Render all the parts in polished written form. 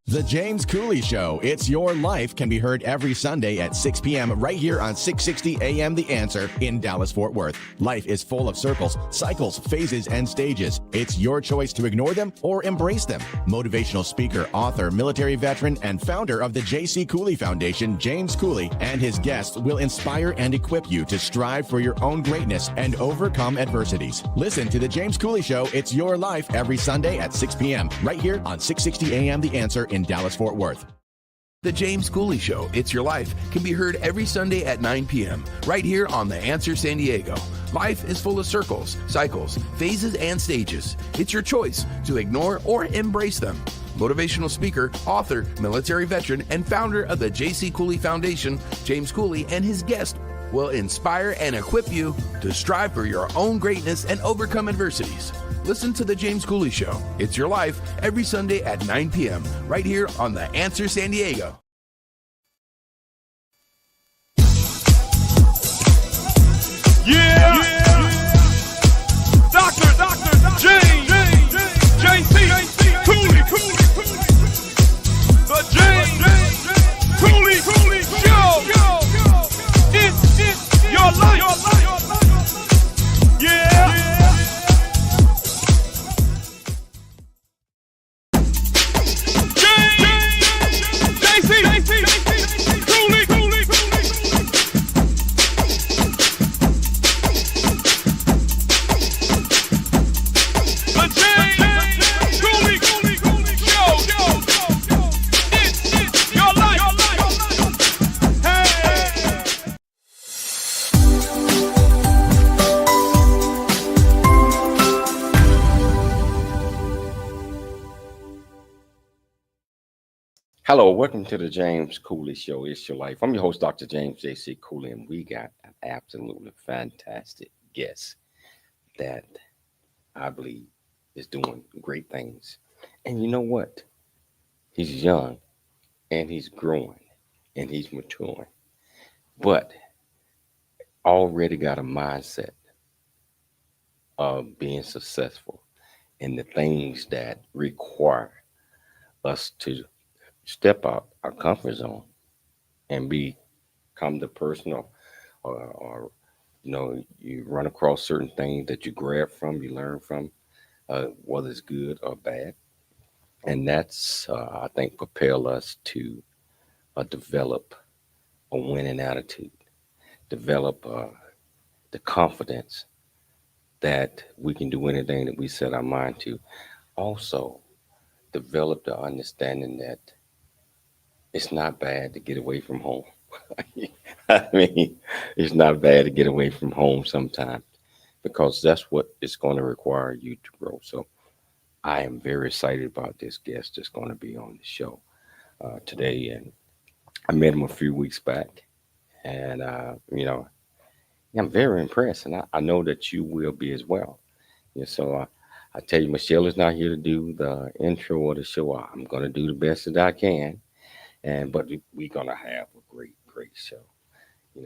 The James Cooley Show, It's Your Life, can be heard every Sunday at 6 p.m. right here on 660 AM The Answer in Dallas-Fort Worth. Life is full of circles, cycles, phases, and stages. It's your choice to ignore them or embrace them. Motivational speaker, author, military veteran, and founder of the J.C. Cooley Foundation, James Cooley, and his guests will inspire and equip you to strive for your own greatness and overcome adversities. Listen to The James Cooley Show, It's Your Life, every Sunday at 6 p.m. right here on 660 AM The Answer in Dallas-Fort Worth. The James Cooley Show, It's Your Life, can be heard every Sunday at 9 p.m. right here on The Answer San Diego. Life is full of circles, cycles, phases, and stages. It's your choice to ignore or embrace them. Motivational speaker, author, military veteran, and founder of the J.C. Cooley Foundation, James Cooley, and his guest will inspire and equip you to strive for your own greatness and overcome adversities. Listen to The James Cooley Show, It's Your Life, every Sunday at 9 p.m. right here on The Answer San Diego. Yeah! Dr. James J.C. Cooley. The James Cooley Show. It's your life. Yeah! Hello, welcome to the James Cooley Show, It's Your Life. I'm your host, Dr. James J.C. Cooley, and we got an absolutely fantastic guest that I believe is doing great things. And you know what? He's young, and he's growing, and he's maturing, but already got a mindset of being successful in the things that require us to step out our comfort zone and become the person or you run across certain things that you grab from, you learn from, whether it's good or bad. And that's, I think, propel us to develop a winning attitude, develop the confidence that we can do anything that we set our mind to. Also, develop the understanding that it's not bad to get away from home. I mean, it's not bad to get away from home sometimes, because that's what it's going to require you to grow. So I am very excited about this guest that's going to be on the show today. And I met him a few weeks back, and, I'm very impressed. And I know that you will be as well. So I tell you, Michelle is not here to do the intro or the show. I'm going to do the best that I can, but we're going to have a great show.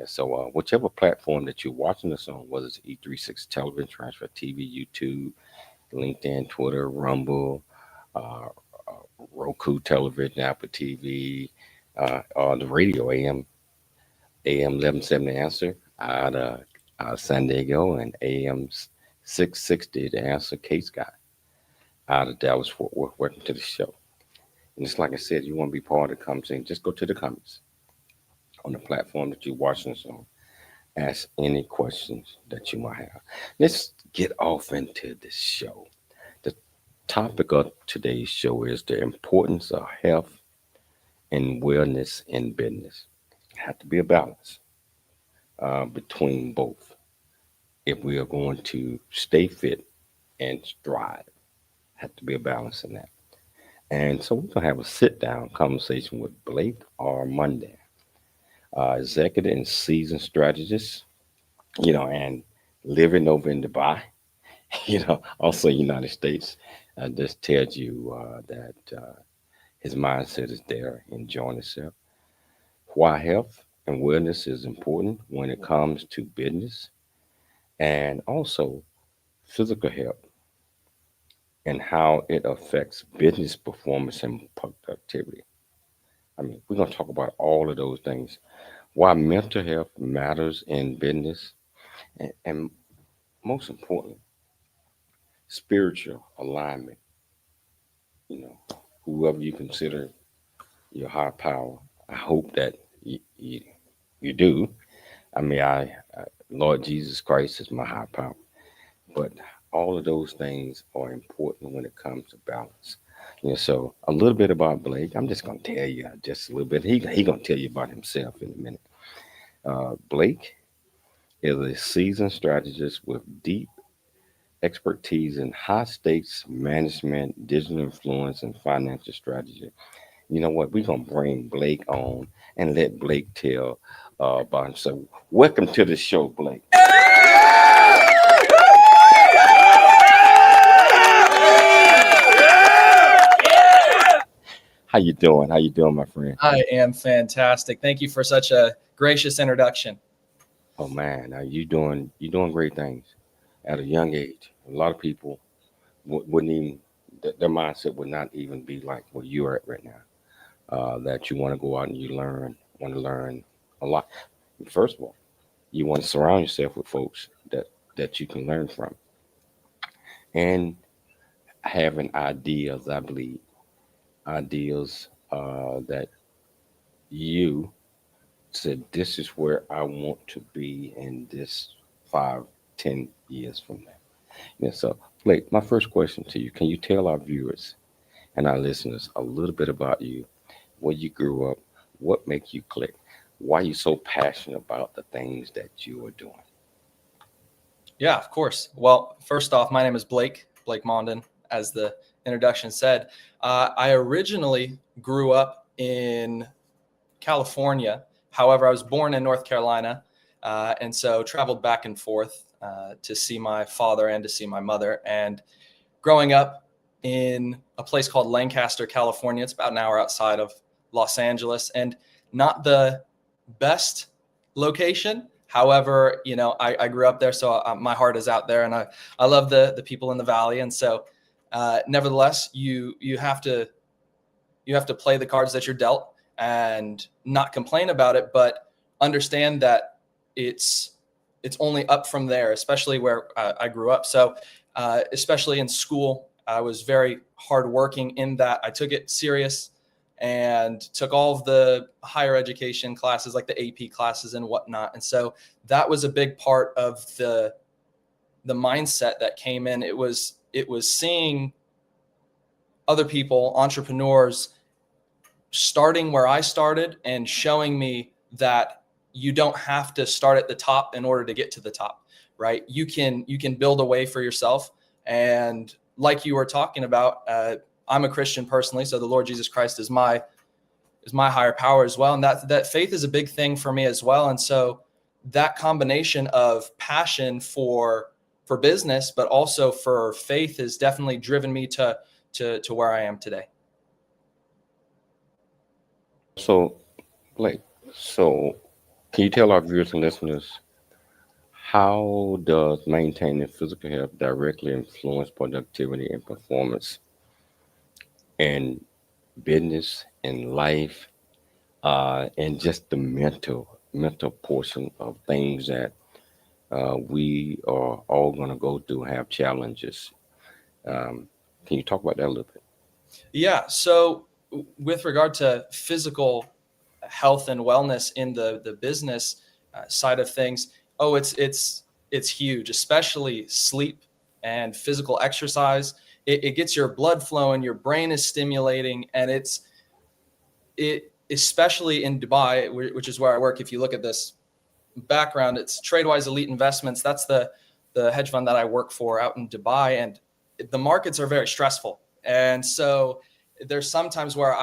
So whichever platform that you're watching us on, whether it's E36 Television, Transfer TV, YouTube, LinkedIn, Twitter, Rumble, uh, Roku Television, Apple TV, or the radio AM 1170 Answer out of San Diego, and AM 660 the Answer Case Guy out of Dallas Fort Worth. Welcome to the show. And just like I said, you want to be part of the conversation, just go to the comments on the platform that you're watching us on. Ask any questions that you might have. Let's get off into the show. The topic of today's show is the importance of health and wellness in business. It has to be a balance between both if we are going to stay fit and thrive. Have to be a balance in that. And so we're gonna have a sit-down conversation with Blake R. Mondin, executive and seasoned strategist, and living over in Dubai, also United States. This tells you that his mindset is there, enjoying himself. Why health and wellness is important when it comes to business, and also physical health and how it affects business performance and productivity. I mean, we're going to talk about all of those things. Why mental health matters in business, and most importantly, spiritual alignment. Whoever you consider your higher power, I hope that you do. I mean, Lord Jesus Christ is my higher power. But all of those things are important when it comes to balance. So a little bit about Blake. I'm just going to tell you just a little bit. He going to tell you about himself in a minute. Blake is a seasoned strategist with deep expertise in high stakes management, digital influence, and financial strategy. You know what? We're going to bring Blake on and let Blake tell about himself. Welcome to the show, Blake. How you doing? How you doing, my friend? I am fantastic. Thank you for such a gracious introduction. Oh man, you doing great things at a young age. A lot of people wouldn't even their mindset would not even be like where you're at right now. That you want to go out and want to learn a lot. First of all, you want to surround yourself with folks that you can learn from, and having ideas. I believe ideas that you said this is where I want to be in this 5-10 years from now. So Blake, my first question to you, can you tell our viewers and our listeners a little bit about you, where you grew up, what makes you click, why you so passionate about the things that you are doing? Yeah, of course. Well, first off, my name is Blake Mondin, as the introduction said. I originally grew up in California. However, I was born in North Carolina, and so traveled back and forth to see my father and to see my mother. And growing up in a place called Lancaster, California, it's about an hour outside of Los Angeles, and not the best location. However, I grew up there, so my heart is out there, and I love the people in the valley. And so, nevertheless, you have to play the cards that you're dealt and not complain about it, but understand that it's only up from there, especially where I grew up. So, especially in school, I was very hardworking in that I took it serious and took all of the higher education classes, like the AP classes and whatnot. And so that was a big part of the mindset that came in. It was seeing other people, entrepreneurs, starting where I started and showing me that you don't have to start at the top in order to get to the top, right? You can build a way for yourself. And like you were talking about, I'm a Christian personally, so the Lord Jesus Christ is my higher power as well. And that faith is a big thing for me as well. And so that combination of passion for for business, but also for faith has definitely driven me to where I am today. So, Blake, so can you tell our viewers and listeners, how does maintaining physical health directly influence productivity and performance in business and life, and just the mental portion of things that we are all going to go through, have challenges? Can you talk about that a little bit? Yeah. So with regard to physical health and wellness in the business side of things, it's huge, especially sleep and physical exercise. It gets your blood flowing, your brain is stimulating, and it especially in Dubai, which is where I work. If you look at this background, it's Tradewise Elite Investments. That's the hedge fund that I work for out in Dubai, and the markets are very stressful. And so there's sometimes where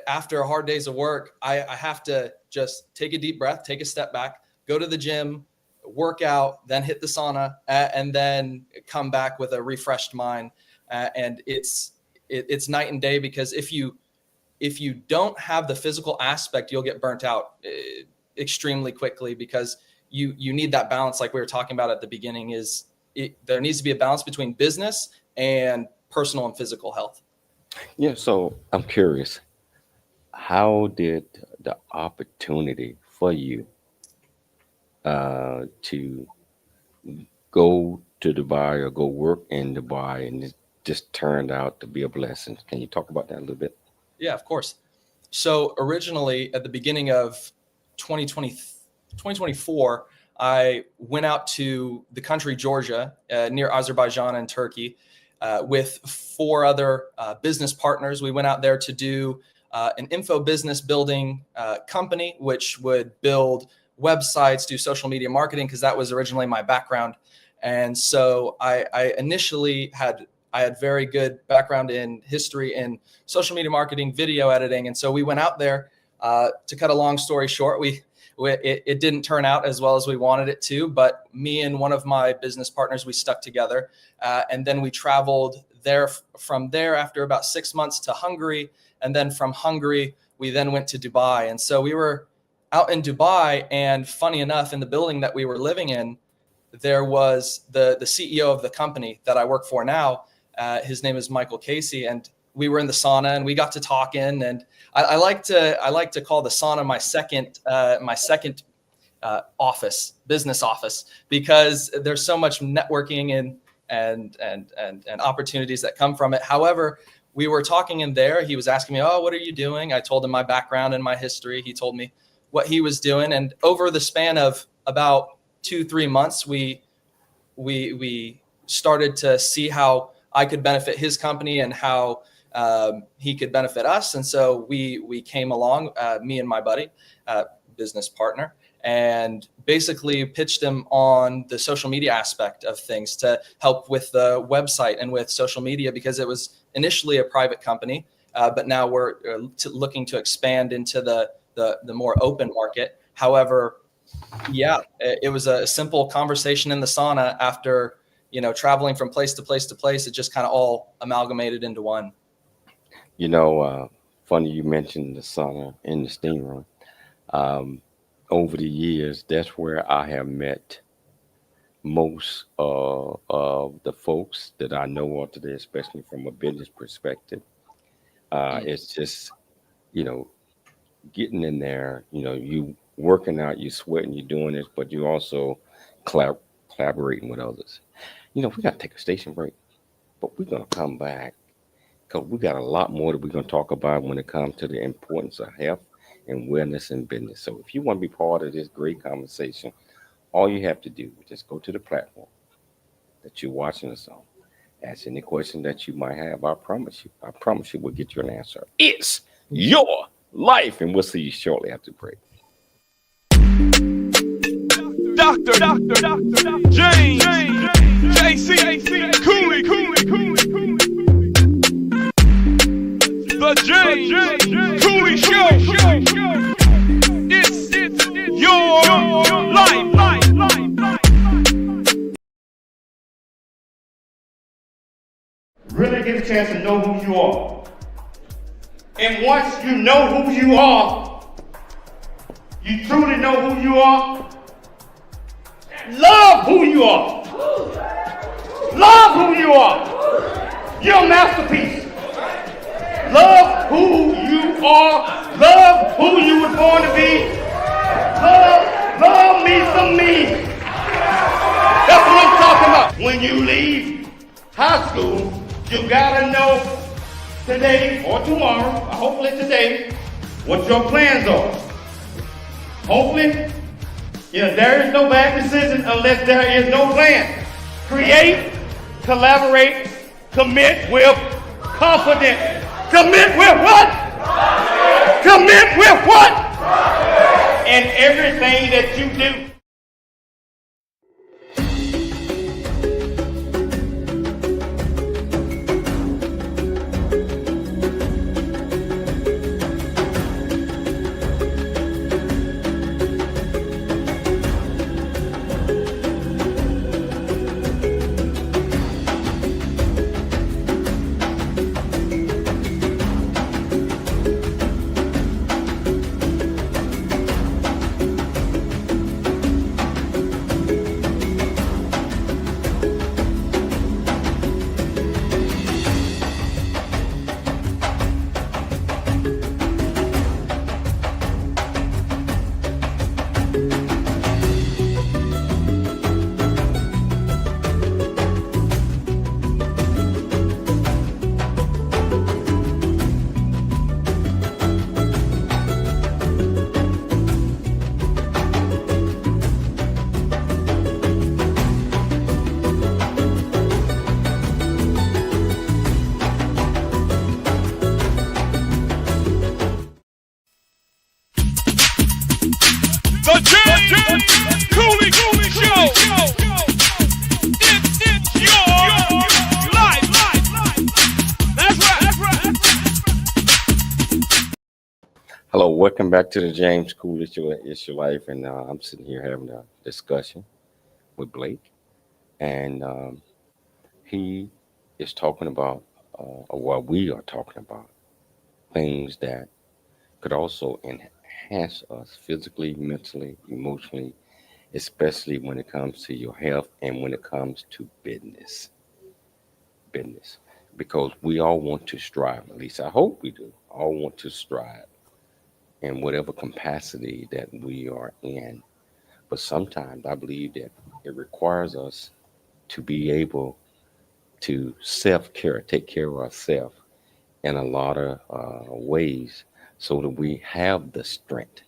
after a hard days of work, I have to just take a deep breath, take a step back, go to the gym, work out, then hit the sauna, and then come back with a refreshed mind. And it's night and day, because if you don't have the physical aspect, you'll get burnt out extremely quickly, because you need that balance, like we were talking about at the beginning. There needs to be a balance between business and personal and physical health. Yeah, so I'm curious, how did the opportunity for you to go to Dubai or go work in Dubai, and it just turned out to be a blessing? Can you talk about that a little bit? Yeah, of course. So originally, at the beginning of 2024, I went out to the country Georgia, near Azerbaijan and Turkey, with 4 other business partners. We went out there to do an info business building company, which would build websites, do social media marketing, because that was originally my background. And so I initially had very good background in history in social media marketing, video editing. And so we went out there. To cut a long story short, it didn't turn out as well as we wanted it to, but me and one of my business partners, we stuck together. And then we traveled from there after about 6 months to Hungary. And then from Hungary, we then went to Dubai. And so we were out in Dubai, and funny enough, in the building that we were living in, there was the CEO of the company that I work for now. His name is Michael Casey, and we were in the sauna and we got to talking. And I like to call the sauna my second business office, because there's so much networking and opportunities that come from it. However, we were talking in there. He was asking me, "Oh, what are you doing?" I told him my background and my history. He told me what he was doing, and over the span of about 2-3 months, we started to see how I could benefit his company and how he could benefit us. And so we came along, me and my buddy, business partner, and basically pitched him on the social media aspect of things to help with the website and with social media, because it was initially a private company, but now we're looking to expand into the more open market. However, yeah, it was a simple conversation in the sauna after, traveling from place to place to place. It just kind of all amalgamated into one. Funny you mentioned the sauna and the steam room. Over the years, that's where I have met most of the folks that I know of today, especially from a business perspective. It's just, getting in there, you working out, you sweating, you're doing this, but you also collaborating with others. We got to take a station break, but we're going to come back, because we got a lot more that we're going to talk about when it comes to the importance of health and wellness in business. So if you want to be part of this great conversation, all you have to do is just go to the platform that you're watching us on. Ask any question that you might have. I promise you we'll get you an answer. It's your life, and we'll see you shortly after the break. Dr. James JC Cooley. The James Cooley Show. It's your life. a chance to know who you are. And once you know who you are, you truly know who you are, love who you are. Love who you are. You're a masterpiece. Love who you are. Love who you were born to be. Love me some me. That's what I'm talking about. When you leave high school, you gotta know today or tomorrow, hopefully today, what your plans are. Hopefully, there is no bad decision unless there is no plan. Create, collaborate, commit with confidence. Commit with what? Commit with what? And everything that you do. The James Cooley Show. It's your life. That's right. Hello, welcome back to the James Cooley Show. It's your life, and I'm sitting here having a discussion with Blake, and he is talking about, or what we are talking about, things that could also enhance us physically, mentally, emotionally, especially when it comes to your health and when it comes to business. Because we all want to strive, at least I hope we do, all want to strive in whatever capacity that we are in. But sometimes I believe that it requires us to be able to self-care, take care of ourselves in a lot of ways so that we have the strength,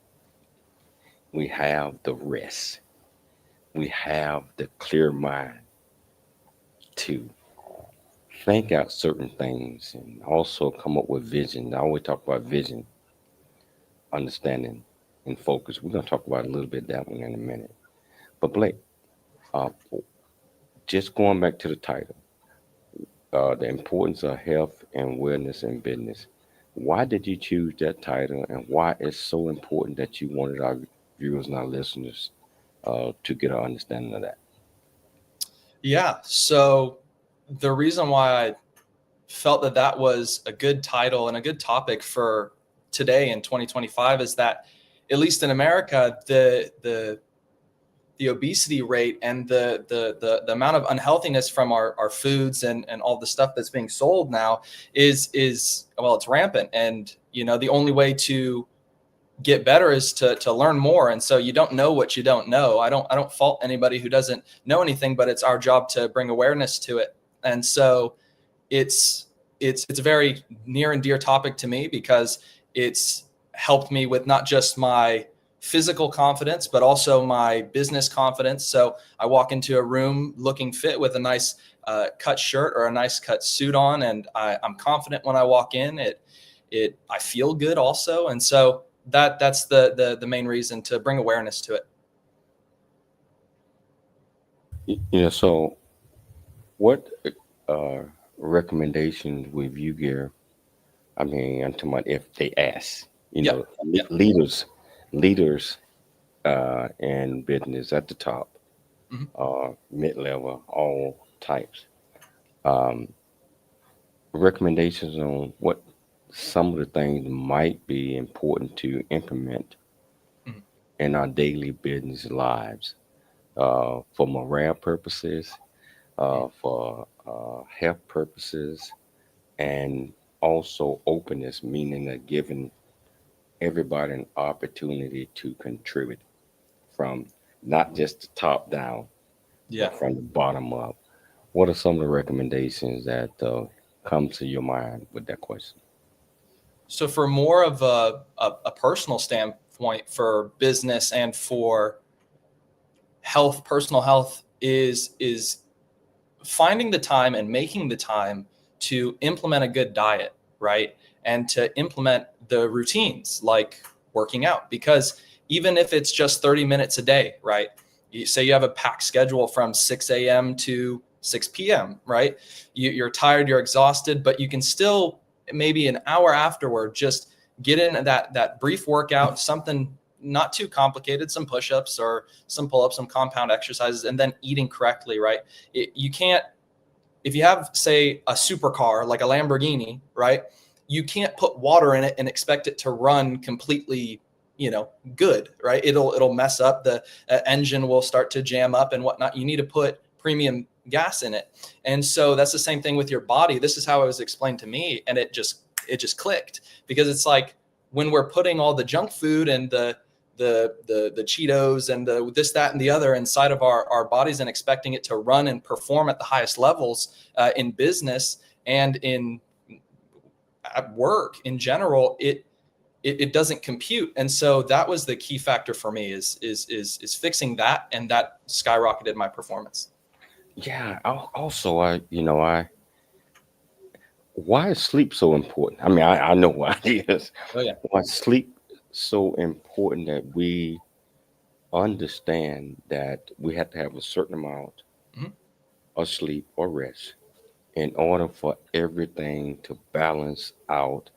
we have the rest, we have the clear mind to think out certain things and also come up with vision. I always talk about vision, understanding, and focus. We're going to talk about a little bit that one in a minute. But Blake, uh, just going back to the title, the importance of health and wellness in business. Why did you choose that title, and why it's so important that you wanted our viewers and our listeners to get an understanding of that? Yeah. So the reason why I felt that that was a good title and a good topic for today in 2025 is that, at least in America, the obesity rate and the amount of unhealthiness from our foods and all the stuff that's being sold now is well, it's rampant. And the only way to get better is to learn more. And so you don't know what you don't know. I don't fault anybody who doesn't know anything, but it's our job to bring awareness to it. And so it's a very near and dear topic to me because it's helped me with not just my physical confidence, but also my business confidence. So I walk into a room looking fit with a nice cut shirt or a nice cut suit on, and I'm confident when I walk in. I feel good also, and so that's the main reason, to bring awareness to it. So what recommendations would you give? I mean, I'm talking about if they ask, leaders in business at the top, mid-level, all types. recommendations on what some of the things might be important to implement Mhm. in our daily business lives for morale purposes, for health purposes, and also openness, meaning that giving everybody an opportunity to contribute from not just the top down, Yeah. but from the bottom up. What are some of the recommendations that come to your mind with that question? So for more of a personal standpoint for business and for health, personal health is finding the time and making the time to implement a good diet, right? And to implement the routines like working out, because even if it's just 30 minutes a day, right? You say you have a packed schedule from 6 a.m. to 6 p.m., right? You're tired, you're exhausted, but you can still maybe an hour afterward just get in that brief workout, something not too complicated, some push-ups or some pull-ups, some compound exercises, and then eating correctly, right? You can't, if you have, say, a supercar like a Lamborghini, right? You can't put water in it and expect it to run completely, good, right? It'll mess up. The engine will start to jam up and whatnot. You need to put premium gas in it. And so that's the same thing with your body. This is how it was explained to me, and it just clicked, because it's like when we're putting all the junk food and the Cheetos and the this, that, and the other inside of our bodies and expecting it to run and perform at the highest levels in business and at work in general, it doesn't compute. And so that was the key factor for me is fixing that, and that skyrocketed my performance. Yeah. Also, why is sleep so important? I mean, I know why it is. Oh yeah. Why is sleep so important that we understand that we have to have a certain amount Mhm. of sleep or rest in order for everything to balance out,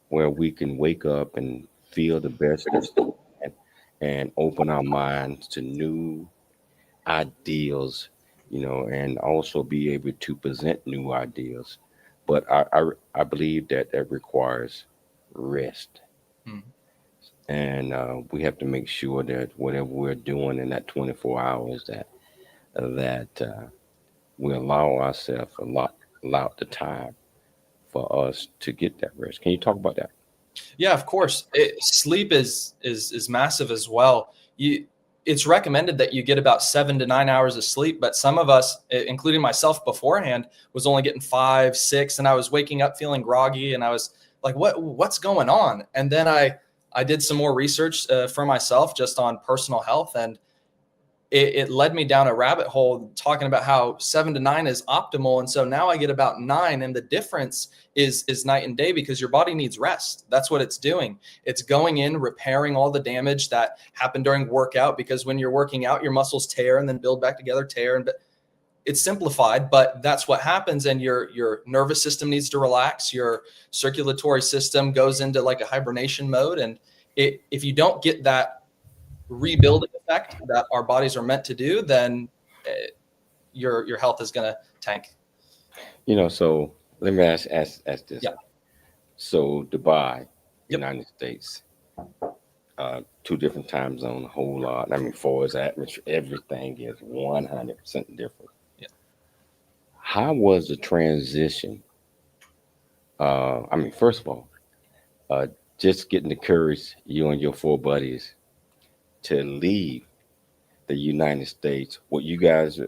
where we can wake up and feel the best and open our minds to new ideals, and also be able to present new ideas. But I believe that requires rest, Mhm. and we have to make sure that whatever we're doing in that 24 hours, that we allow ourselves allow the time for us to get that rest. Can you talk about that? Yeah, of course. Sleep is massive as well. It's recommended that you get about 7 to 9 hours of sleep, but some of us, including myself beforehand, was only getting 5, 6, and I was waking up feeling groggy, and I was like, what's going on? And then I did some more research for myself just on personal health, and it led me down a rabbit hole talking about how 7 to 9 is optimal. And so now I get about 9, and the difference is night and day, because your body needs rest. That's what it's doing. It's going in, repairing all the damage that happened during workout, because when you're working out, your muscles tear and then build back together, tear. And it's simplified, but that's what happens. And your nervous system needs to relax. Your circulatory system goes into like a hibernation mode. And if you don't get that rebuilding effect that our bodies are meant to do, then your health is going to tank. So let me ask this. Yeah. So Dubai, Yep. United States, two different time zones, a whole lot. I mean, for its atmosphere, everything is 100% different. Yeah. How was the transition? I mean, first of all, uh, just getting the courage, you and your four buddies, to leave the United States. Did you guys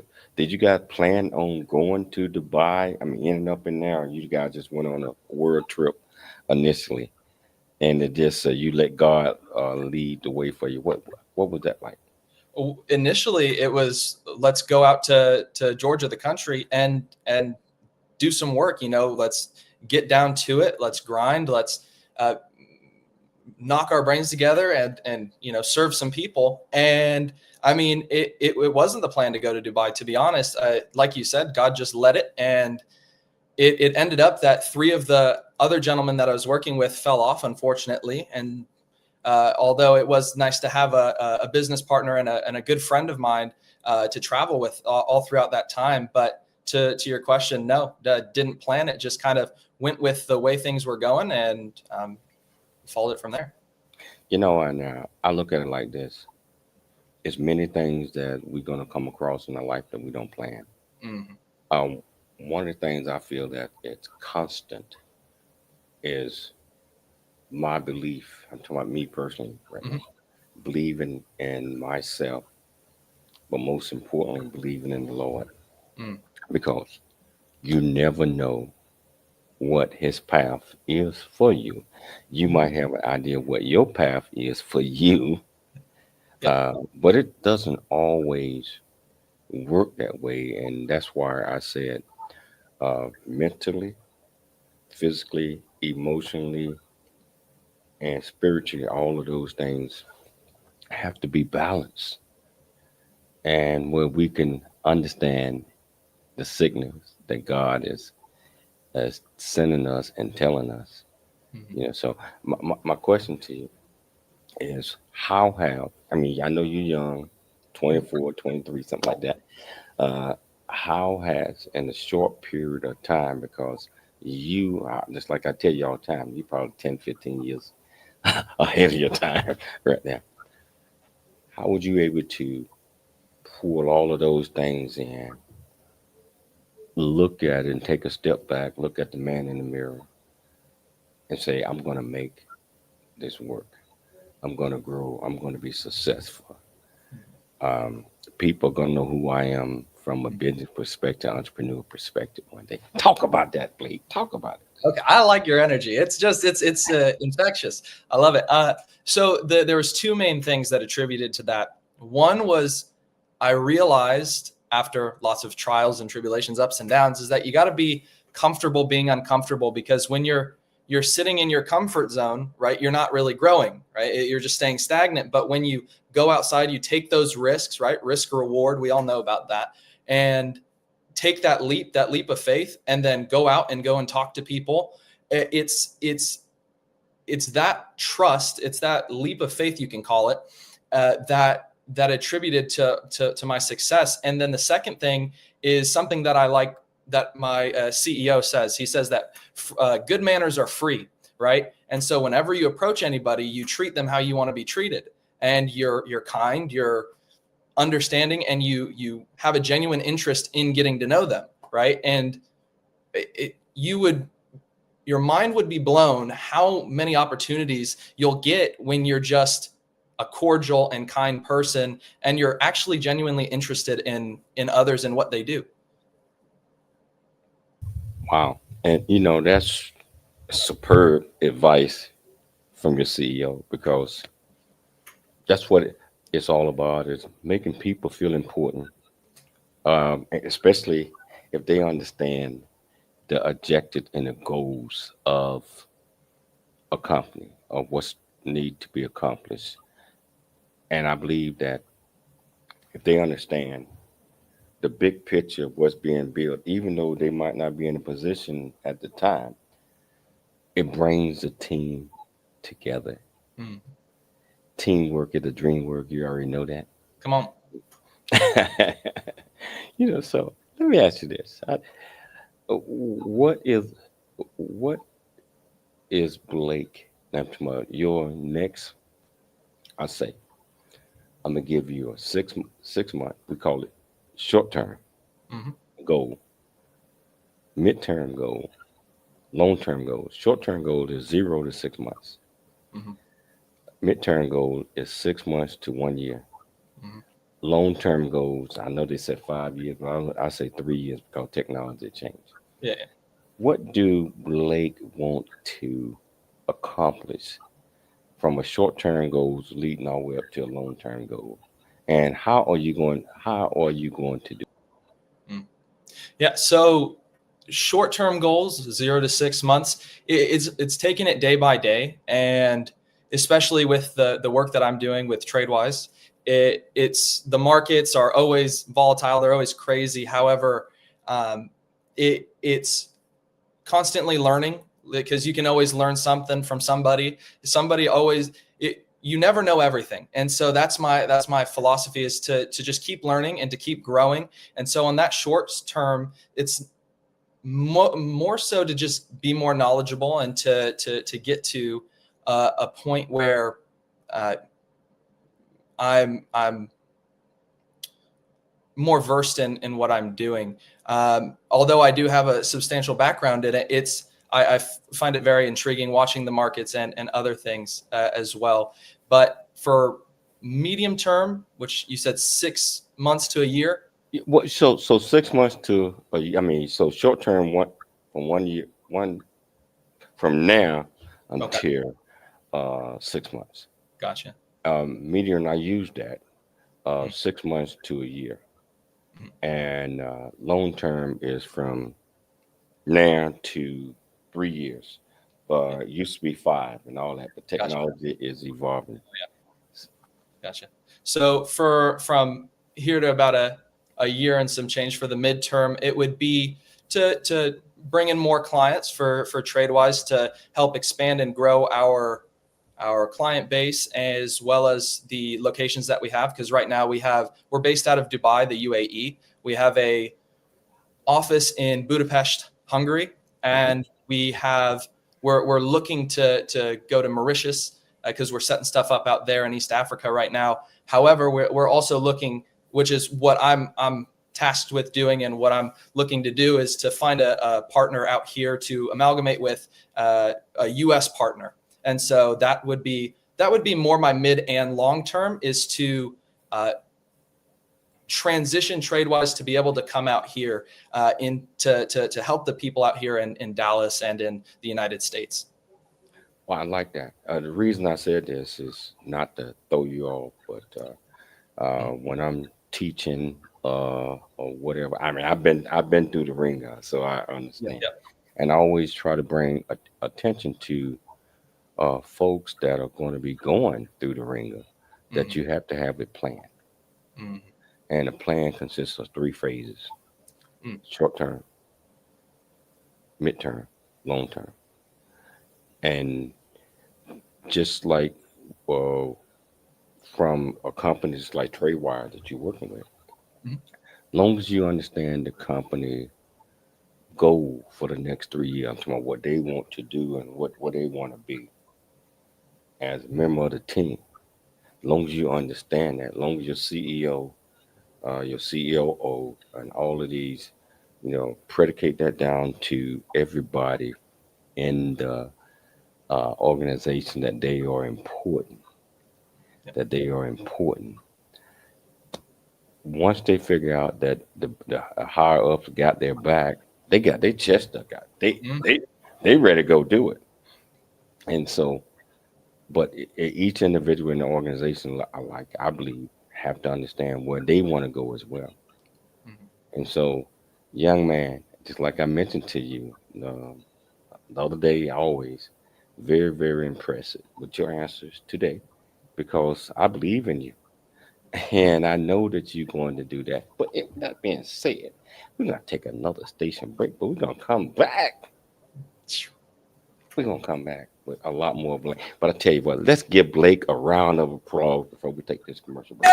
plan on going to Dubai? I mean, ending up in there, or you guys just went on a world trip initially, and it just you let God lead the way for you. What was that like? Initially, it was, let's go out to Georgia, the country, and do some work. Let's get down to it. Let's grind. Let's knock our brains together and serve some people. And I mean, it wasn't the plan to go to Dubai, to be honest. Like you said, God just led it, and it ended up that 3 of the other gentlemen that I was working with fell off, unfortunately. And although it was nice to have a business partner and a good friend of mine to travel with all throughout that time, but to your question, no, didn't plan it. Just kind of went with the way things were going and followed it from there. You know, and I look at it like this. It's many things that we're going to come across in our life that we don't plan. Mm-hmm. One of the things I feel that it's constant is my belief. I'm talking about me personally right now. Believing in myself, but most importantly, believing in the Lord. Because you never know what his path is for you. You might have an idea what your path is for you, but it doesn't always work that way. And that's why I said mentally, physically, emotionally, and spiritually, all of those things have to be balanced. And where we can understand the signals that God is sending us and telling us. You know, so my question to you is I know you're young, 24, 23, something like that. How has, in a short period of time, because you are, just like I tell you all the time, you're probably 10, 15 years ahead of your time right now. How would you able to pull all of those things in, look at it and take a step back, look at the man in the mirror and say, I'm going to make this work. I'm going to grow. I'm going to be successful. People are going to know who I am from a business perspective, entrepreneur perspective one day. Talk about that, Blake. Talk about it. Okay, I like your energy. It's just it's infectious. I love it. So there was two main things that attributed to that. One was I realized after lots of trials and tribulations, ups and downs, is that you got to be comfortable being uncomfortable, because when you're sitting in your comfort zone, right, you're not really growing, right? You're just staying stagnant. But when you go outside, you take those risks, right? Risk reward. We all know about that. And take that leap of faith, and then go out and go and talk to people. It's that trust. It's that leap of faith, you can call it, that attributed to my success. And then the second thing is something that I like, that my CEO says. He says that good manners are free, right? And so whenever you approach anybody, you treat them how you want to be treated, and you're kind, you're understanding, and you have a genuine interest in getting to know them, right? And your mind would be blown how many opportunities you'll get when you're just a cordial and kind person, and you're actually genuinely interested in others and what they do. Wow. And, you know, that's superb advice from your CEO, because that's what it's all about, is making people feel important, especially if they understand the objective and the goals of a company, of what's need to be accomplished. And I believe that if they understand the big picture of what's being built, even though they might not be in a position at the time, it brings the team together. Teamwork is a dream work. You already know that. Come on. You know, so let me ask you this. What is Blake, I'm talking about your next, I'm going to give you a 6 month, we call it short-term goal, mid-term goal, long-term goal. Short-term goal is 0 to 6 months. Mid-term goal is 6 months to 1 year. Long-term goals, I know they said 5 years, but I say 3 years because technology changed. Yeah. What do Blake want to accomplish from a short-term goals leading all the way up to a long-term goal? And how are you going to do? Yeah. So short-term goals, 0 to 6 months, it's taking it day by day. And especially with the work that I'm doing with Tradewise, it's the markets are always volatile. They're always crazy. However, it's constantly learning, because you can always learn something from somebody. You never know everything. And so that's my philosophy, is to just keep learning and to keep growing. And so on that short term, it's more so to just be more knowledgeable and to get to a point where I'm more versed in what I'm doing. Although I do have a substantial background in it, I find it very intriguing watching the markets and other things as well. But for medium term, which you said 6 months to a year. What? So 6 months to so short term, from 1 year, from now until 6 months. Gotcha. Medium, I use that 6 months to a year, and long term is from now to 3 years. It used to be 5 and all that, but technology is evolving. Yeah. Gotcha. So from here to about a year and some change for the midterm, it would be to bring in more clients for Tradewise to help expand and grow our client base, as well as the locations that we have. Because right now we're based out of Dubai, the UAE. We have a office in Budapest, Hungary, and we're looking to go to Mauritius because we're setting stuff up out there in East Africa right now. However, we're also looking, which is what I'm tasked with doing, and what I'm looking to do is to find a partner out here to amalgamate with a U.S. partner. And so that would be more my mid and long term, is to transition Tradewise to be able to come out here to help the people out here in Dallas and in the United States. Well, I like that. The reason I said this is not to throw you off, but when I'm teaching or whatever, I mean, I've been through the ringer, so I understand. Yeah. And I always try to bring attention to folks that are going to be going through the ringer, that you have to have a plan. And a plan consists of 3 phases: short term, midterm, long term. And just like from a companies like Tradewise that you're working with, long as you understand the company goal for the next 3 years, I'm talking about what they want to do and what they want to be as a member of the team. Long as you understand that, long as your CEO, your COO, and all of these, predicate that down to everybody in the organization, that they are important. That they are important. Once they figure out that the higher ups got their back, they got their chest stuck out. They ready to go do it. And so, but each individual in the organization, I believe, have to understand where they want to go as well. And so, young man, just like I mentioned to you the other day, always very, very impressive with your answers today, because I believe in you. And I know that you're going to do that. But that being said, we're going to take another station break, but we're going to come back. We're going to come back with a lot more Blake. But I tell you what, let's give Blake a round of applause before we take this commercial break.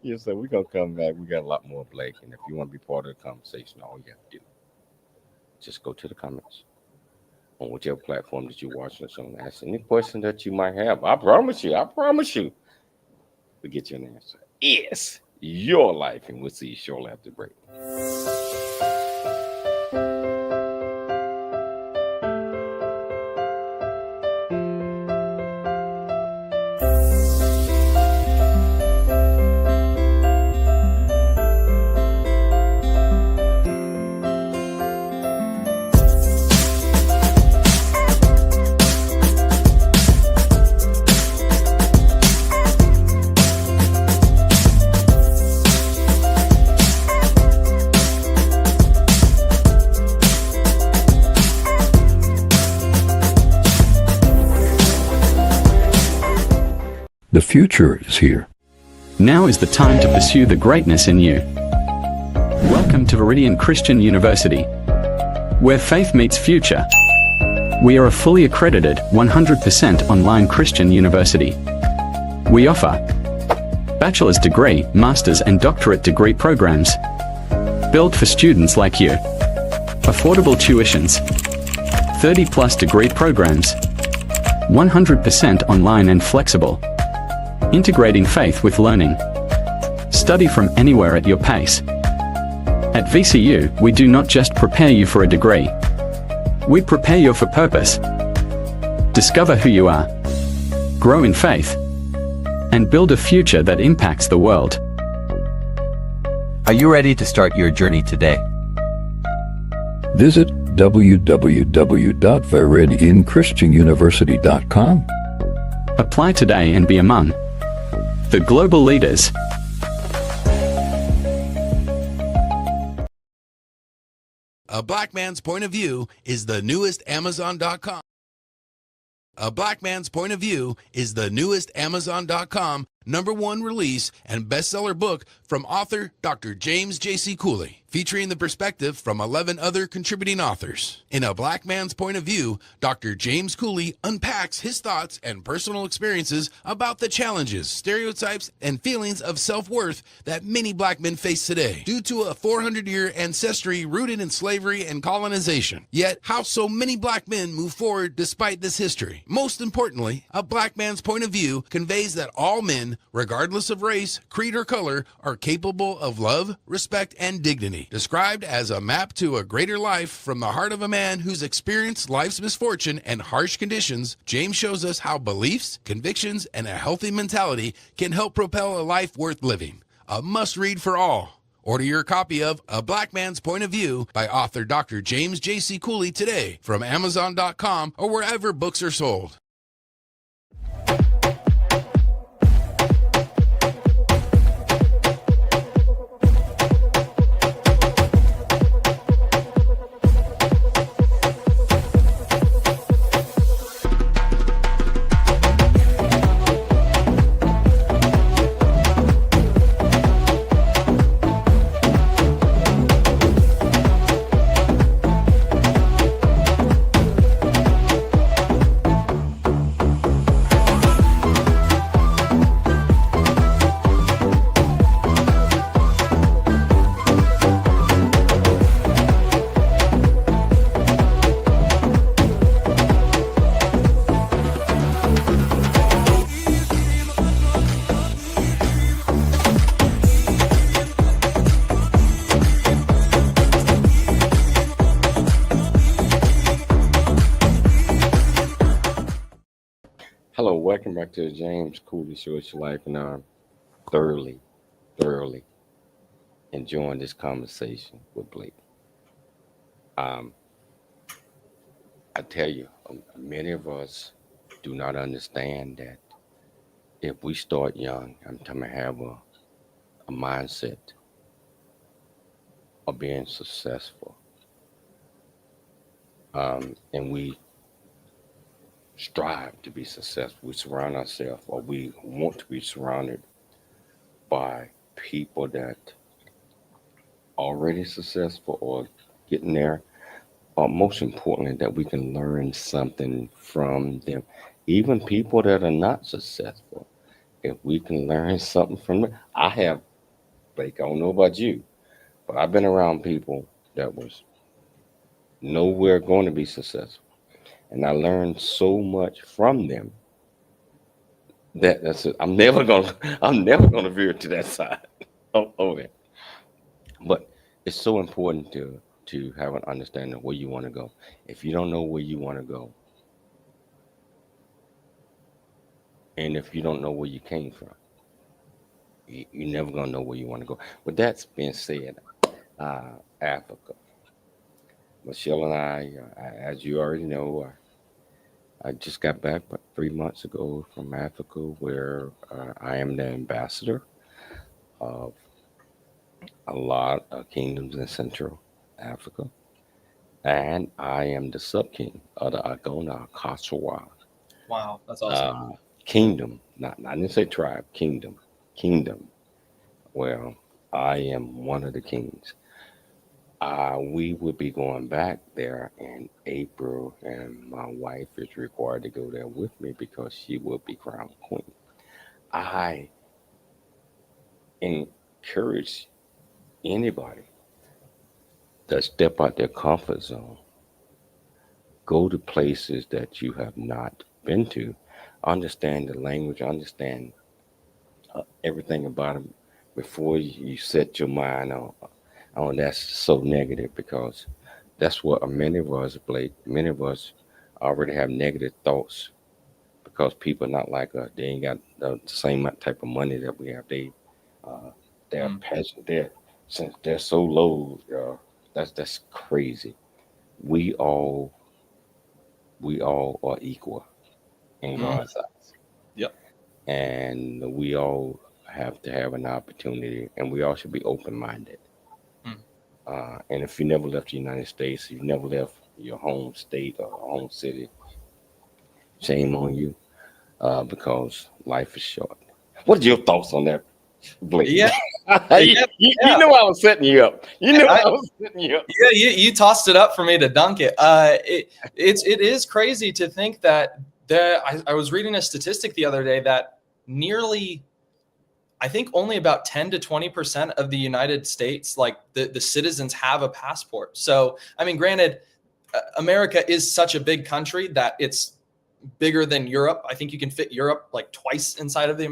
Yeah, so we're going to come back. We got a lot more Blake. And if you want to be part of the conversation, all you have to do, just go to the comments on whichever platform that you're watching us on. Ask any question that you might have. I promise you, we get you an answer. Yes, your life. And we'll see you shortly after the break. The future is here. Now is the time to pursue the greatness in you. Welcome to Viridian Christian University, where faith meets future. We are a fully accredited, 100% online Christian university. We offer bachelor's degree, master's and doctorate degree programs. Built for students like you. Affordable tuitions. 30+ degree programs. 100% online and flexible. Integrating faith with learning. Study from anywhere at your pace. At VCU, we do not just prepare you for a degree. We prepare you for purpose. Discover who you are. Grow in faith. And build a future that impacts the world. Are you ready to start your journey today? Visit www.viridianchristianuniversity.com. Apply today and be among the global leaders. A Black Man's Point of View is the newest Amazon.com. A Black Man's Point of View is the newest Amazon.com #1 release and bestseller book from author Dr. James J.C. Cooley, featuring the perspective from 11 other contributing authors. In A Black Man's Point of View, Dr. James Cooley unpacks his thoughts and personal experiences about the challenges, stereotypes, and feelings of self-worth that many black men face today due to a 400-year ancestry rooted in slavery and colonization. Yet, how so many black men move forward despite this history. Most importantly, A Black Man's Point of View conveys that all men, regardless of race, creed, or color, are capable of love, respect, and dignity. Described as a map to a greater life from the heart of a man who's experienced life's misfortune and harsh conditions, James shows us how beliefs, convictions, and a healthy mentality can help propel a life worth living. A must-read for all. Order your copy of A Black Man's Point of View by author Dr. James J.C. Cooley today from Amazon.com or wherever books are sold. Hello, welcome back to the James Cooley Show. It's your life, and I'm thoroughly enjoying this conversation with Blake. I tell you, many of us do not understand that if we start young, I'm talking about have a mindset of being successful, and we strive to be successful. We surround ourselves, or we want to be surrounded by people that already successful or getting there. Or most importantly, that we can learn something from them. Even people that are not successful, if we can learn something from them. I have, Blake, I don't know about you, but I've been around people that was nowhere going to be successful. And I learned so much from them that's it. I'm never gonna veer to that side of it. But it's so important to have an understanding of where you want to go. If you don't know where you want to go, and if you don't know where you came from, you're never gonna know where you want to go. But that's being said, Africa. Michelle and I, as you already know, I just got back about 3 months ago from Africa, where I am the ambassador of a lot of kingdoms in Central Africa, and I am the sub-king of the Agona Akasawa Wow, that's awesome. kingdom. I didn't say tribe, kingdom. Well, I am one of the kings. We will be going back there in April, and my wife is required to go there with me because she will be crowned queen. I encourage anybody to step out their comfort zone, go to places that you have not been to, understand the language, understand everything about them before you set your mind on that's so negative, because that's what many of us, Blake, many of us already have negative thoughts because people not like us. They ain't got the same type of money that we have. They're passionate. Since they're so low, that's crazy. We all are equal in God's eyes, Yep. and we all have to have an opportunity, and we all should be open minded. Mm. And if you never left the United States, you never left your home state or home city, shame on you, because life is short. What are your thoughts on that, Blake? Yeah. You knew I was setting you up. You knew I was setting you up. Yeah, you tossed it up for me to dunk it. It is crazy to think that I was reading a statistic the other day that nearly, I think only about 10 to 20% of the United States, like the citizens, have a passport. So, I mean, granted, America is such a big country that it's bigger than Europe. I think you can fit Europe like twice inside of the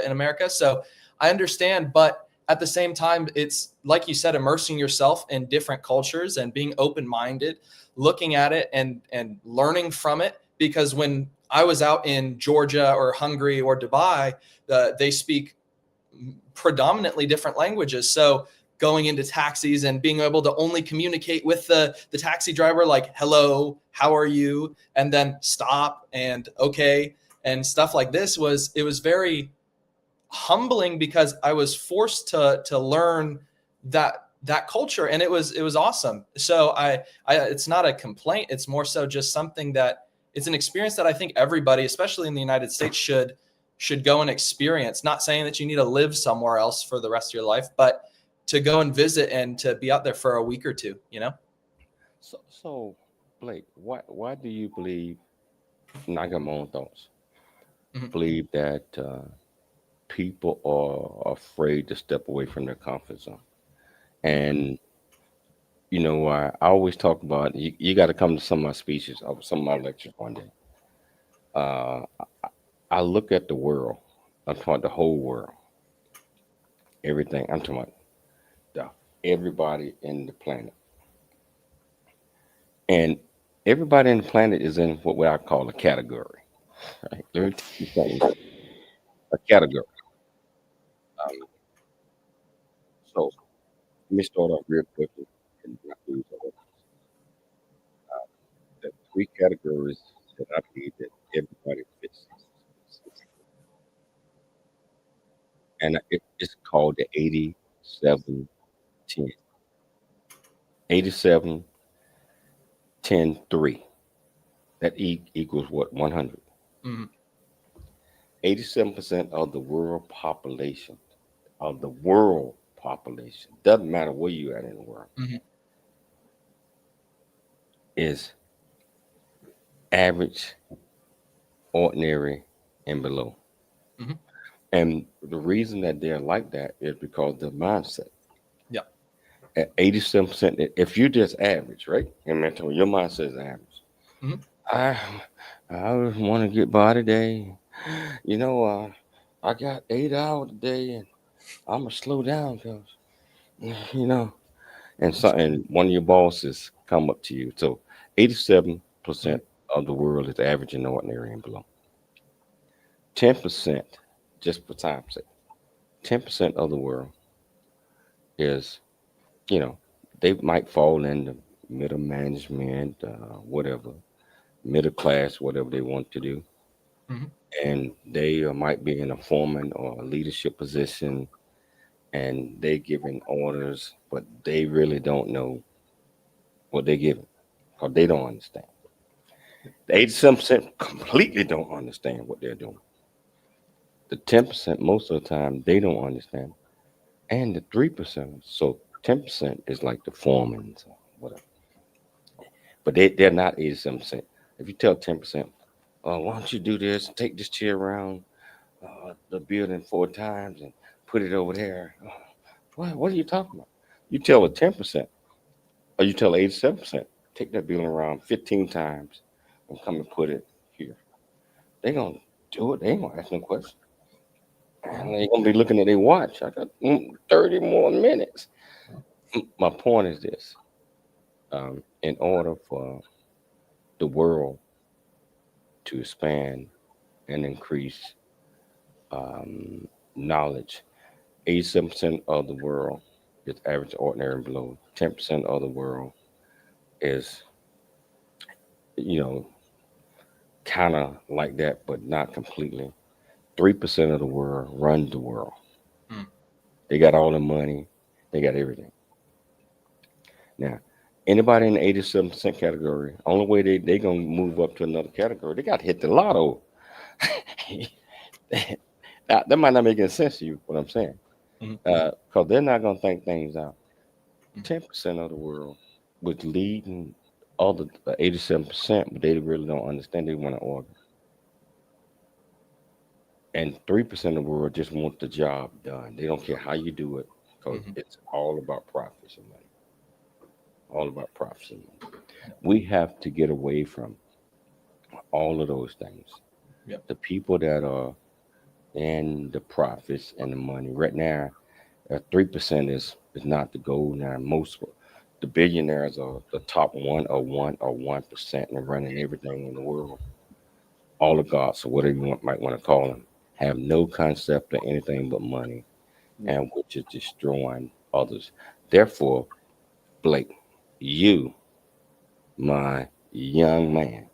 in America. So I understand, but at the same time, it's like you said, immersing yourself in different cultures and being open-minded, looking at it and learning from it. Because when I was out in Georgia or Hungary or Dubai, they speak predominantly different languages. So going into taxis and being able to only communicate with the taxi driver, like, hello, how are you? And then stop and okay. And stuff like this it was very humbling because I was forced to learn that culture, and it was awesome. So I it's not a complaint. It's more so just something that it's an experience that I think everybody, especially in the United States, should go and experience. Not saying that you need to live somewhere else for the rest of your life, but to go and visit and to be out there for a week or two, you know? So Blake, why do you believe, and I got my own thoughts, believe that people are afraid to step away from their comfort zone? And I always talk about, you got to come to some of my speeches, some of my lectures one day. Uh, I look at the world. I'm talking about the whole world, everything. I'm talking about everybody in the planet, and everybody in the planet is in what I call a category. Right? Let me tell you something. A category. Um, so let me start off real quickly and not lose all. The three categories that I believe that everybody fits, and it's called the 87-10. 87, 10, 3. That equals what? 100. 87% of the world population, doesn't matter where you at in the world, is average, ordinary, and below. And the reason that they're like that is because the mindset. Yeah. At 87%, if you're just average, right? And mental, your mindset is average. I want to get by today. I got 8 hours a day, and I'm gonna slow down because, and one of your bosses come up to you. So 87% of the world is average and ordinary and below. 10%, just for time's sake, 10% of the world is, they might fall into middle management, whatever, middle class, whatever they want to do. And they might be in a foreman or a leadership position, and they giving orders, but they really don't know what they're giving because they don't understand. The 87% completely don't understand what they're doing. The 10%, most of the time, they don't understand. And the 3%, so 10% is like the foreman, or whatever. But they're not 87%. If you tell 10%, why don't you do this, take this chair around the building 4 times and put it over there. What are you talking about? You tell a 10%, or you tell 87%, take that bill around 15 times and come and put it here. They're going to do it. They ain't going to ask no question. And they're going to be looking at their watch. I got 30 more minutes. My point is this. In order for the world to expand and increase knowledge, 87% of the world is average, ordinary, and below. 10% of the world is, kind of like that, but not completely. 3% of the world runs the world. They got all the money. They got everything. Now, anybody in the 87% category, only way they going to move up to another category, they got to hit the lotto. That might not make any sense to you, what I'm saying. Because they're not going to think things out. 10% of the world was leading all the 87%, but they really don't understand. They want to order. And 3% of the world just want the job done. They don't care how you do it, because it's all about profits and money. All about profits and money. We have to get away from all of those things. Yep. The people that are in the profits and the money right now, 3% is not the goal now. Most the billionaires are the top 1% and running everything in the world. Oligarchs, or whatever you might want to call them, have no concept of anything but money, and which is destroying others. Therefore, Blake, you, my young man,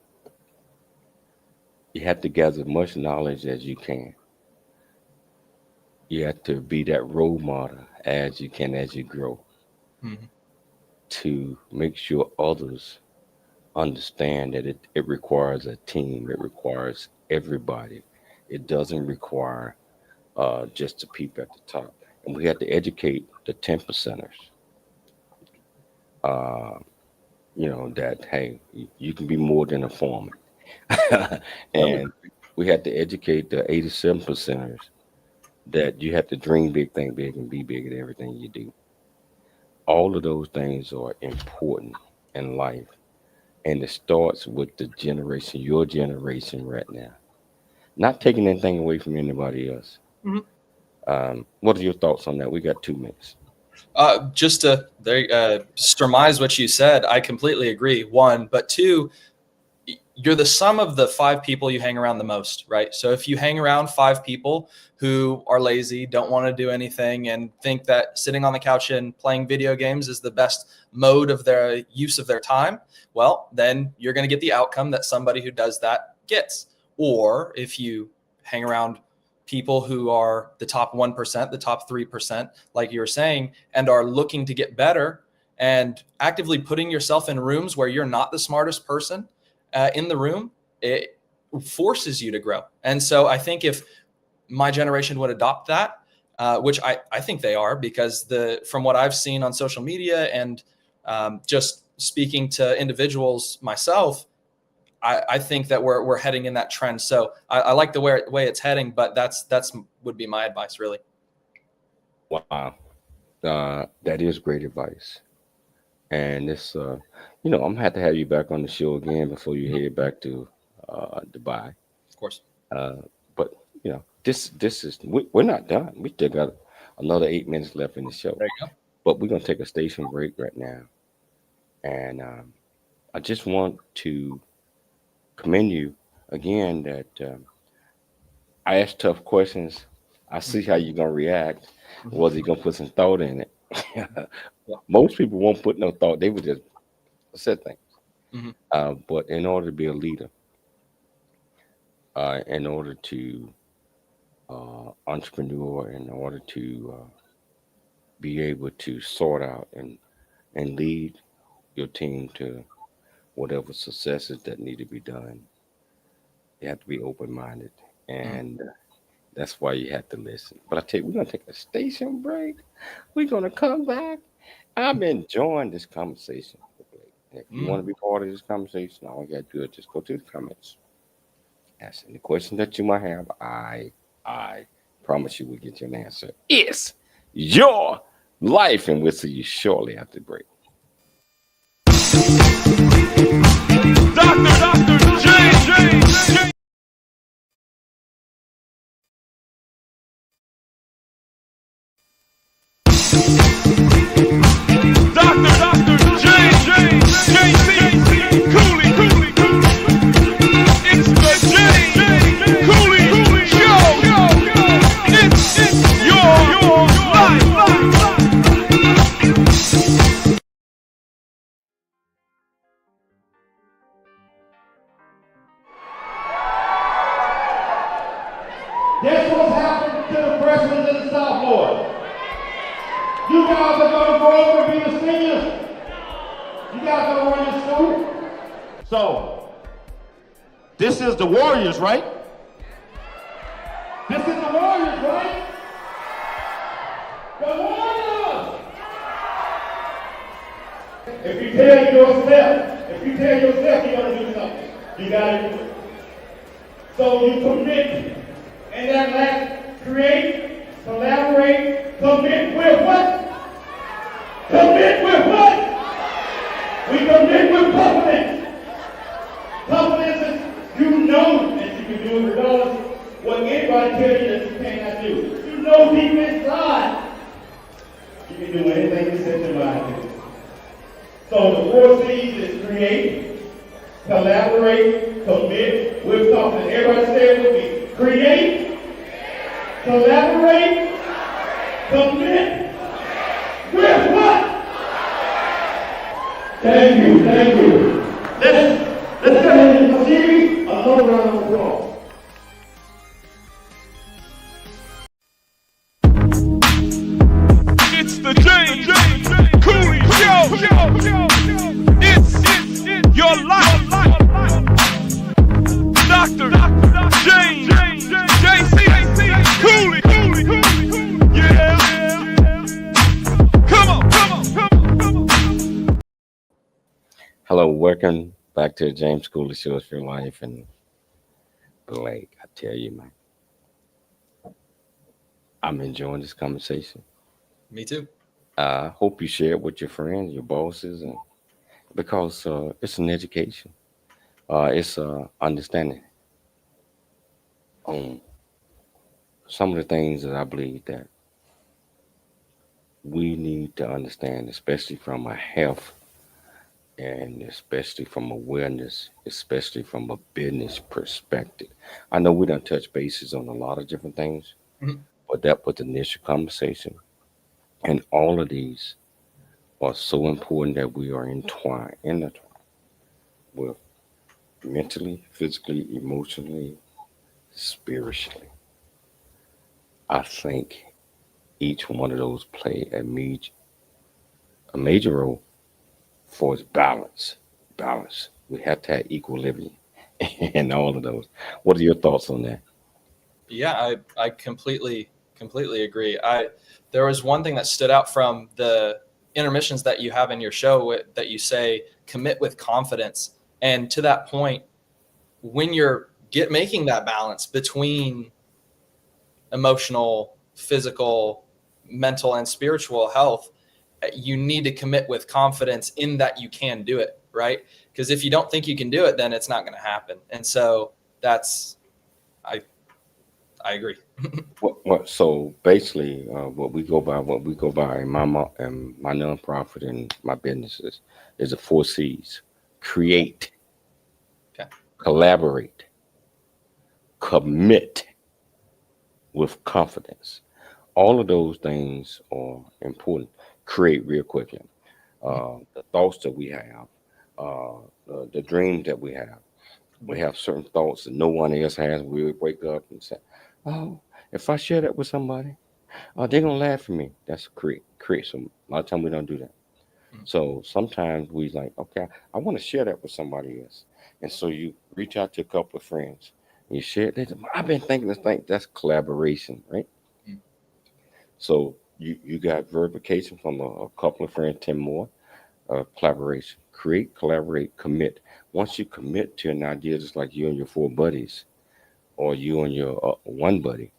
you have to gather as much knowledge as you can. You have to be that role model as you can as you grow, to make sure others understand that it requires a team. It requires everybody. It doesn't require just the people at the top. And we have to educate the 10%ers. That, hey, you can be more than a foreman. And we have to educate the 87%ers that you have to dream big, think big, and be big at everything you do. All of those things are important in life. And it starts with the generation, your generation right now. Not taking anything away from anybody else. What are your thoughts on that? We got 2 minutes. Just to surmise what you said, I completely agree. 1, but 2, you're the sum of the 5 people you hang around the most, right? So if you hang around 5 people who are lazy, don't want to do anything, and think that sitting on the couch and playing video games is the best mode of their use of their time, well, then you're going to get the outcome that somebody who does that gets. Or if you hang around people who are the top 1%, the top 3%, like you were saying, and are looking to get better and actively putting yourself in rooms where you're not the smartest person in the room, it forces you to grow. And so I think if my generation would adopt that, which I think they are, because from what I've seen on social media and just speaking to individuals myself, I think that we're heading in that trend. So I like the way it's heading, but that's would be my advice, really. Wow. That is great advice. And it's, I'm going to have you back on the show again before you head back to Dubai. Of course. But, this is, we're not done. We still got another 8 minutes left in the show. There you go. But we're going to take a station break right now. And I just want to commend you again that I ask tough questions. I see how you're going to react, whether you're going to put some thought in it. Most people won't put no thought. They would just say things. But in order to be a leader, in order to entrepreneur, in order to be able to sort out and lead your team to whatever successes that need to be done, you have to be open-minded. And that's why you have to listen. But I tell you, we're going to take a station break. We're going to come back. I'm enjoying this conversation. If you want to be part of this conversation, all you got to do is just go to the comments. Ask any question that you might have. I Promise you we'll get you an answer. It's your life, and we'll see you shortly after the break. Dr. J. Dr. J. Cooley. It's the J. Cooley Show. It's your life. Guess what's happened to the freshmen and the sophomores? You guys are going to grow up and be the seniors. You guys are going to run your school. So, this is the Warriors, right? This is the Warriors, right? The Warriors! If you tell yourself you're going to do something, you got to do it. So you commit. And that last, create, collaborate, commit with what? Commit with what? We commit with confidence. Confidence is you know that you can do it regardless of what anybody tells you that you cannot do. You know deep inside you can do anything you set your mind to. So the 4 C's is create, collaborate, commit with confidence. Everybody say it with me. Create, collaborate, commit with what? Thank you. Let's go ahead and give another round of applause. It's the J. Cooley Show. It's your life. Dr. J.C. Cooley. Yeah. Come on. Hello, welcome back to the James Cooley Show. It's your life, and Blake, I tell you, man, I'm enjoying this conversation. Me too. I hope you share it with your friends, your bosses, and because it's an education. It's understanding on some of the things that I believe that we need to understand, especially from a health and especially from awareness, especially from a business perspective. I know we done touch bases on a lot of different things, but that was the initial conversation. And all of these are so important that we are intertwined with mentally, physically, emotionally, spiritually. I think each one of those play a major role for its balance. We have to have equilibrium in all of those. What are your thoughts on that? Yeah, I completely agree. There was one thing that stood out from the intermissions that you have in your show that you say commit with confidence. And to that point, when you're making that balance between emotional, physical, mental, and spiritual health, you need to commit with confidence in that you can do it, right? Because if you don't think you can do it, then it's not going to happen. And so I agree. So basically, what we go by in my nonprofit and my businesses is the 4 C's: create, collaborate, commit with confidence. All of those things are important. Create real quickly. The thoughts that we have, the dreams that we have. We have certain thoughts that no one else has. We wake up and say, "Oh, if I share that with somebody, they're gonna laugh at me." That's create. So a lot of times we don't do that. So sometimes we like, okay, I want to share that with somebody else, and so you reach out to a couple of friends. And you share it. I've been thinking this thing. That's collaboration, right? So you got verification from a couple of friends, 10 more. Collaboration. Create, collaborate, commit. Once you commit to an idea, just like you and your 4 buddies, or you and your one buddy,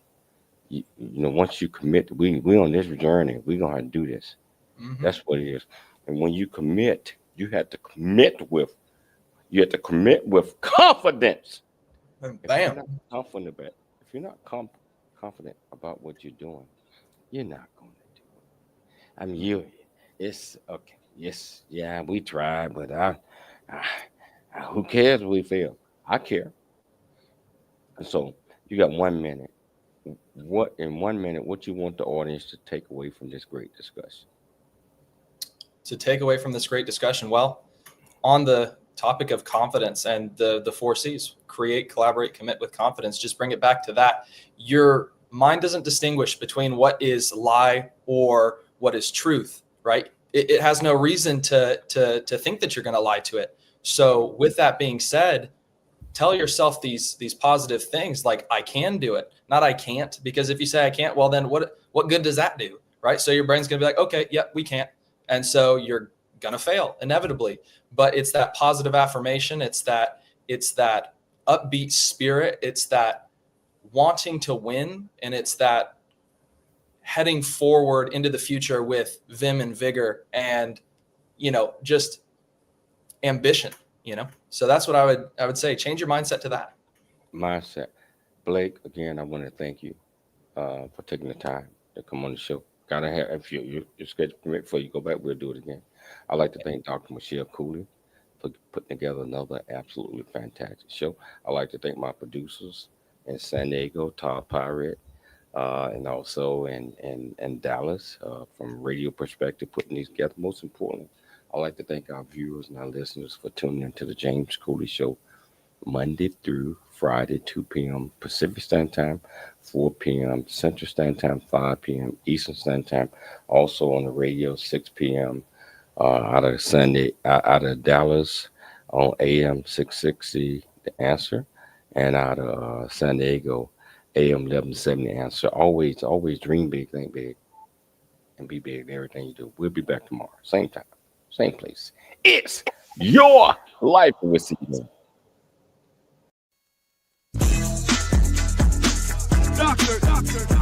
once you commit, we on this journey. We're gonna have to do this. Mhm. That's what it is. And when you commit, you have to commit with confidence. And If you're bam. not confident about, if you're not confident about what you're doing, you're not going to do it. I mean, it's okay. Yes, yeah, we tried, but who cares if we fail? I care. And so you got 1 minute. What you want the audience to take away from this great discussion? To take away from this great discussion, well, on the topic of confidence and the 4 C's, create, collaborate, commit with confidence, just bring it back to that. Your mind doesn't distinguish between what is lie or what is truth, right? It has no reason to think that you're going to lie to it. So with that being said, tell yourself these positive things like I can do it, not I can't, because if you say I can't, well, then what good does that do, right? So your brain's going to be like, okay, yep, we can't. And so you're going to fail inevitably. But it's that positive affirmation. It's that upbeat spirit. It's that wanting to win. And it's that heading forward into the future with vim and vigor and, just ambition, So that's what I would say. Change your mindset to that. Mindset. Blake, again, I want to thank you for taking the time to come on the show. Gotta have, if your schedule permit before you go back, we'll do it again. I'd like to thank Dr. Michelle Cooley for putting together another absolutely fantastic show. I'd like to thank my producers in San Diego, Todd Pirate, and also in Dallas, from Radio Perspective, putting these together. Most importantly, I'd like to thank our viewers and our listeners for tuning into the James Cooley Show Monday through Friday, 2 p.m. Pacific Standard Time, 4 p.m. Central Standard Time, 5 p.m. Eastern Standard Time. Also on the radio, 6 p.m. Out of Dallas on AM 660, The Answer, and out of San Diego, AM 1170, The Answer. Always dream big, think big, and be big in everything you do. We'll be back tomorrow, same time, same place. It's your life. We'll see you then. Doctor.